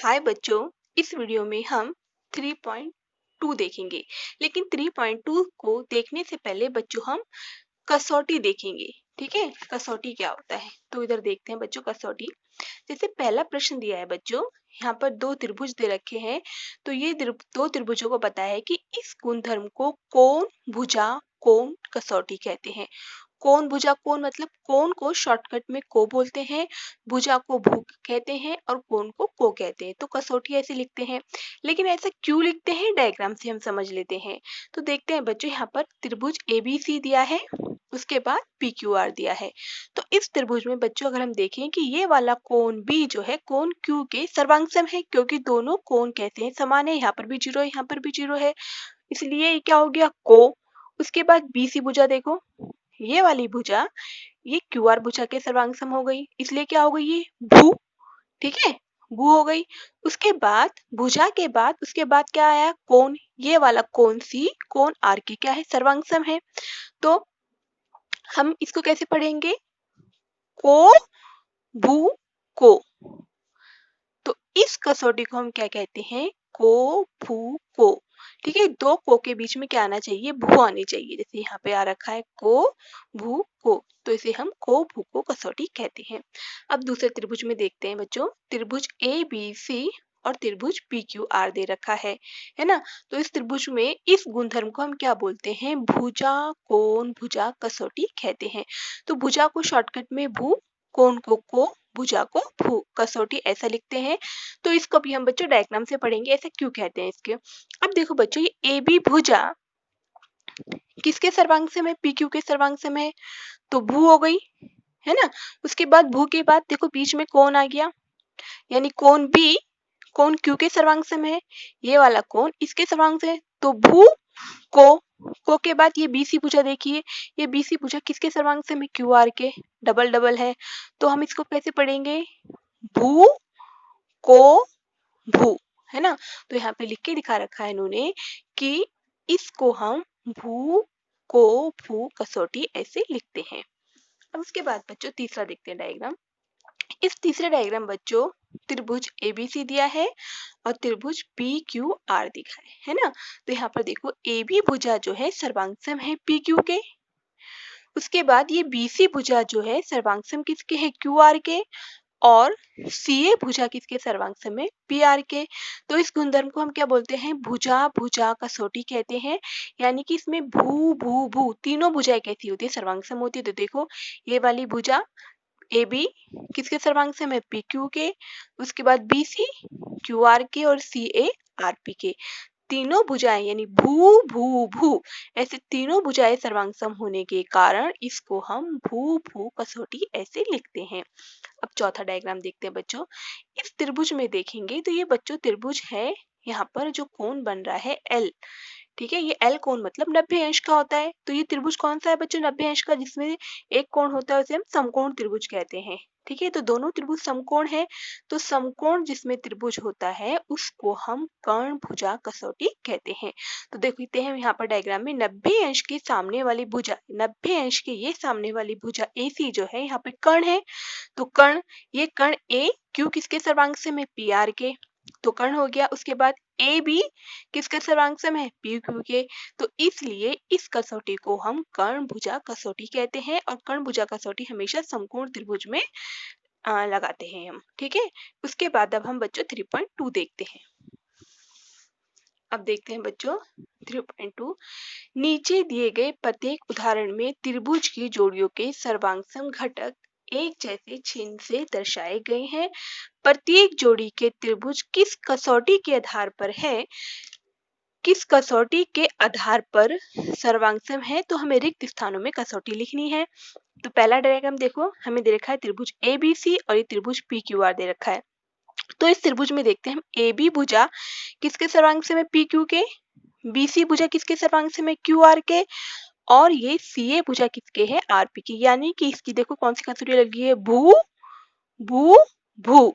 हाय बच्चों, इस वीडियो में हम 3.2 देखेंगे। लेकिन 3.2 को देखने से पहले बच्चों हम कसौटी देखेंगे। ठीक है, कसौटी क्या होता है तो इधर देखते हैं बच्चों। कसौटी जैसे पहला प्रश्न दिया है बच्चों, यहाँ पर दो त्रिभुज दे रखे हैं। तो ये दो त्रिभुजों को पता है कि इस गुणधर्म को कोण भुजा कोण कसौटी कहते हैं। कोण भुजा कोण मतलब कोण को शॉर्टकट में को बोलते हैं, भुजा को भू कहते हैं और कोण को को कहते हैं। तो कसौटी ऐसे लिखते हैं। लेकिन ऐसा क्यों लिखते हैं, डायग्राम से हम समझ लेते हैं। तो देखते हैं बच्चों, यहाँ पर त्रिभुज ABC दिया है, उसके बाद PQR दिया है। तो इस त्रिभुज में बच्चों अगर हम देखें कि ये वाला कोण B जो है कोण Q के सर्वांगसम है, क्योंकि दोनों कोण कहते हैं समान है। यहाँ पर भी जीरो है, यहाँ पर भी जीरो है, इसलिए ये क्या हो गया को। उसके बाद BC भुजा देखो, ये वाली भुजा ये QR भुजा के सर्वांगसम हो गई, इसलिए क्या हो गई ये भू। ठीक है, भू हो गई। उसके बाद भुजा के बाद उसके बाद क्या आया कोण, ये वाला कोण C कोण R के क्या है सर्वांगसम है। तो हम इसको कैसे पढ़ेंगे, को भू को। तो इस कसौटी को हम क्या कहते हैं, को भू को। ठीक है, दो को के बीच में क्या आना चाहिए, भू आनी चाहिए। जैसे यहाँ पे आ रखा है को भू को, तो इसे हम को भू को कसौटी कहते हैं। अब दूसरे त्रिभुज में देखते हैं बच्चों, त्रिभुज ABC और त्रिभुज PQR दे रखा है ना। तो इस त्रिभुज में इस गुणधर्म को हम क्या बोलते हैं, भुजा कोण भुजा कसौटी कहते हैं। तो भुजा को शॉर्टकट में भू, कोण को भुजा को भू, कसौटी ऐसा लिखते हैं। तो इसको भी हम बच्चों डायग्राम से पढ़ेंगे ऐसा क्यों कहते हैं इसके। अब देखो बच्चों, ये AB भुजा किसके सर्वांगसम है, PQ के सर्वांगसम है, तो भू हो गई है ना। उसके बाद भू के बाद देखो बीच में कोण आ गया, यानी कोण B कोण Q के सर्वांगसम है, ये वाला कोण इसके सर्वांगसम है, तो भू को के बाद ये BC भुजा देखिए, ये BC भुजा किसके सर्वांगसम है, QR के, डबल डबल है। तो हम इसको कैसे पढ़ेंगे, भू को भू, है ना। तो यहाँ पे लिख के दिखा रखा है इन्होंने कि इसको हम भू को भू कसौटी ऐसे लिखते हैं। अब उसके बाद बच्चों तीसरा देखते हैं डायग्राम। इस तीसरे डायग्राम बच्चों त्रिभुज ABC दिया है और त्रिभुज PQR दिखा है ना। तो यहाँ पर देखो AB भुजा जो है सर्वांगसम है PQ के, उसके बाद ये BC भुजा जो है सर्वांगसम किसके है, QR के, और CA भुजा किसके सर्वांगसम है, PR के। तो इस गुणधर्म को हम क्या बोलते हैं, भुजा भुजा कसौटी कहते हैं। यानी कि इसमें भू भू भू तीनों भुजाएं कैसी होती है, सर्वांगसम होती है। तो देखो ये वाली भुजा AB किसके सर्वांगसम है, PQ के, उसके बाद BC QR के और CA RP के। तीनों भुजाएं यानी भू भू भू ऐसे तीनों भुजाएं सर्वांगसम होने के कारण इसको हम भू भू कसौटी ऐसे लिखते हैं। अब चौथा डायग्राम देखते हैं बच्चों। इस त्रिभुज में देखेंगे तो ये बच्चों त्रिभुज है, यहाँ पर जो कोण बन रहा है L। ठीक है, ये L कोण मतलब 90 अंश का होता है। तो ये त्रिभुज कौन सा है बच्चों, 90 अंश का, जिसमें एक कोण होता है उसे हम समकोण त्रिभुज कहते हैं। ठीक है, तो दोनों त्रिभुज समकोण है। तो समकोण जिसमें त्रिभुज होता है उसको हम कर्ण भुजा कसौटी कहते हैं। तो देखते हैं यहाँ पर डायग्राम में 90 अंश के सामने वाली भुजा, 90 अंश के ये सामने वाली भुजा AC जो है यहाँ पे कर्ण है। तो कर्ण, ये कर्ण A Q किसके सर्वांगसम है, PR के, तो कर्ण हो गया। उसके बाद AB किसके सर्वांगसम है, PQ के। तो इसलिए इस कसौटी को हम कर्ण भुजा कसौटी कहते हैं और कर्ण भुजा कसौटी हमेशा समकोण त्रिभुज में लगाते हैं हम। ठीक है, उसके बाद अब हम बच्चों 3.2 देखते हैं। अब देखते हैं बच्चों 3.2। नीचे दिए गए प्रत्येक उदाहरण में त्रिभुज की जोड़ियों के सर्वांगसम घटक एक जैसे चिन्ह से दर्शाए गए हैं। प्रत्येक जोड़ी के त्रिभुज किस कसौटी के आधार पर है, किस कसौटी के आधार पर सर्वांगसम है। तो हमें रिक्त स्थानों में कसौटी लिखनी है। तो पहला डायग्राम देखो, हमें दे रखा है त्रिभुज ABC और ये त्रिभुज PQR दे रखा है। तो इस त्रिभुज में देखते हैं हम AB भुजा किसके सर्वांगसम है, PQ के, BC भुजा किसके सर्वांगसम है, QR के, और ये CA भुजा किसके है, RP की। यानी कि इसकी देखो कौन सी कसौटी लगी है, भू भू भू।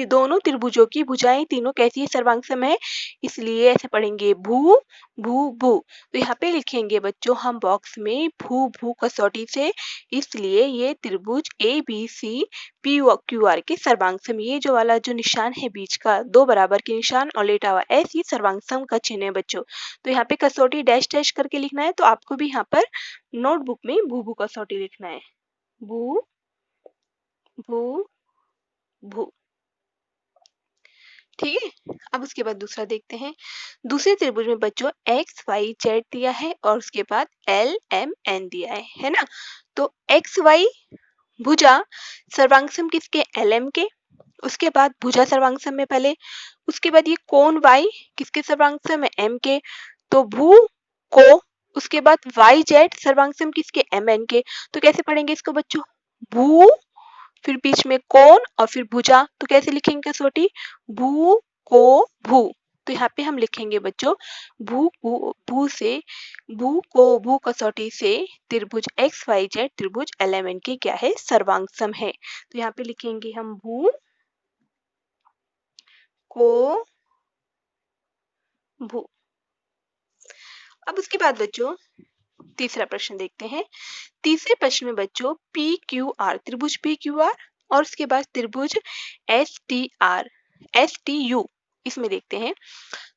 दोनों त्रिभुजों की भुजाएं तीनों कैसी है, सर्वांग सम है, इसलिए ऐसे पढ़ेंगे भू भू भू। तो यहाँ पे लिखेंगे बच्चों हम बॉक्स में भू भू कसौटी से, इसलिए ये त्रिभुज A B C P Q R के सर्वांग सम, ये जो वाला जो निशान है बीच का दो बराबर के निशान और लेटा हुआ एस, ये सर्वांग सम का चिन्ह है बच्चों। तो यहाँ पे कसौटी डैश डैश करके लिखना है, तो आपको भी यहाँ पर नोटबुक में भू भू कसौटी लिखना है, भू भू भू। ठीक है, अब उसके बाद दूसरा देखते हैं। दूसरे त्रिभुज में बच्चों एक्स वाई जेड दिया है और उसके बाद एल एम एन दिया है ना। तो एक्स वाई भुजा सर्वांग सम किसके, एल एम के, उसके बाद भुजा सर्वांग सम में पहले, उसके बाद ये कोण वाई किसके सर्वांग सम है, एम के, तो भू को, उसके बाद वाई जेड सर्वांग सम किसके, एम एन के। तो कैसे पढ़ेंगे इसको बच्चों, भू फिर बीच में कोण और फिर भुजा, तो कैसे लिखेंगे कसौटी, भू को भू। तो यहाँ पे हम लिखेंगे बच्चों भू भू भू से, भू को भू कसौटी से त्रिभुज एक्स वाई जेड त्रिभुज एल एम एन की क्या है, सर्वांग सम है। तो यहाँ पे लिखेंगे हम भू को भू। अब उसके बाद बच्चों तीसरा प्रश्न देखते हैं। तीसरे प्रश्न में बच्चों पी क्यू आर, त्रिभुज पी क्यू आर और उसके बाद त्रिभुज एस टी यू, इसमें देखते हैं।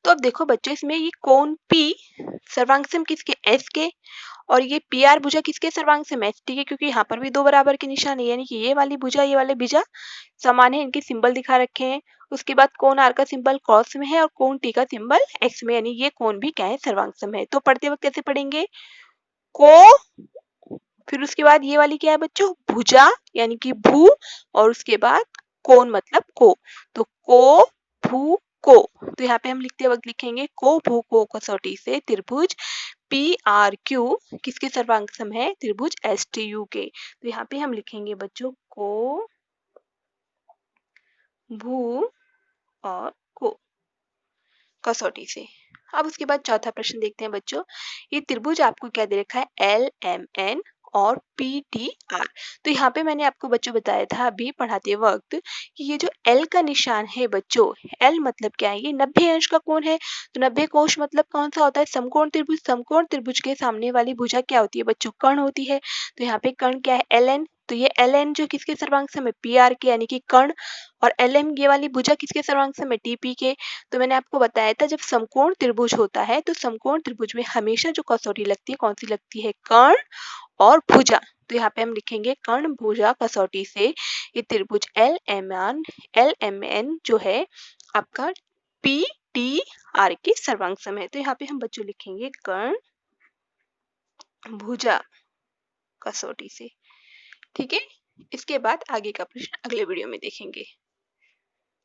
तो अब देखो बच्चों इसमें ये कोण P सर्वांग सम किसके, S के, और ये पी आर भुजा किसके सर्वांग सम, एस टी के, क्योंकि यहाँ पर भी दो बराबर के निशान है, यानी कि ये वाली भुजा ये वाले भुजा समान है, इनके सिंबल दिखा रखे हैं। उसके बाद कोण आर का सिंबल क्रॉस में है और कोण टी का सिंबल एक्स में, यानी ये कोण भी क्या है, सर्वांग सम है। तो पढ़ते वक्त कैसे पढ़ेंगे, को, फिर उसके बाद ये वाली क्या है बच्चों, भुजा यानी कि भू, और उसके बाद कोण मतलब को, तो को भू को। तो यहाँ पे हम लिखते वक्त लिखेंगे को भू को कसौटी से त्रिभुज पी आर क्यू किसके सर्वांग सम है, त्रिभुज एस टी यू के। तो यहाँ पे हम लिखेंगे बच्चों को भू और को कसौटी से। अब उसके बाद चौथा प्रश्न देखते हैं बच्चों। ये त्रिभुज आपको क्या दे रखा है, एल एम एन और पी टी आर। तो यहाँ पे मैंने आपको बच्चों बताया था अभी पढ़ाते वक्त कि ये जो एल का निशान है बच्चों, एल मतलब क्या है, ये 90 अंश का कोण है। तो 90 कोण मतलब कौन सा होता है, समकोण त्रिभुज। समकोण त्रिभुज के सामने वाली भुजा क्या होती है बच्चों, कर्ण होती है। तो यहाँ पे कर्ण क्या है, एल एन। तो ये एल एन जो किसके सर्वांग सम है, पी आर के यानी कि कर्ण, और एल एम ये वाली भुजा किसके सर्वांग सम है, टी पी के। तो मैंने आपको बताया था जब समकोण त्रिभुज होता है तो समकोण त्रिभुज में हमेशा जो कसौटी लगती है कौन सी लगती है, कर्ण और भुजा। तो यहाँ पे हम लिखेंगे कर्ण भुजा कसौटी से ये त्रिभुज एल एम एन जो है आपका पी टी आर के सर्वांग सम है। तो यहाँ पे हम बच्चों लिखेंगे कर्ण भुजा कसौटी से। ठीक है, इसके बाद आगे का प्रश्न अगले वीडियो में देखेंगे।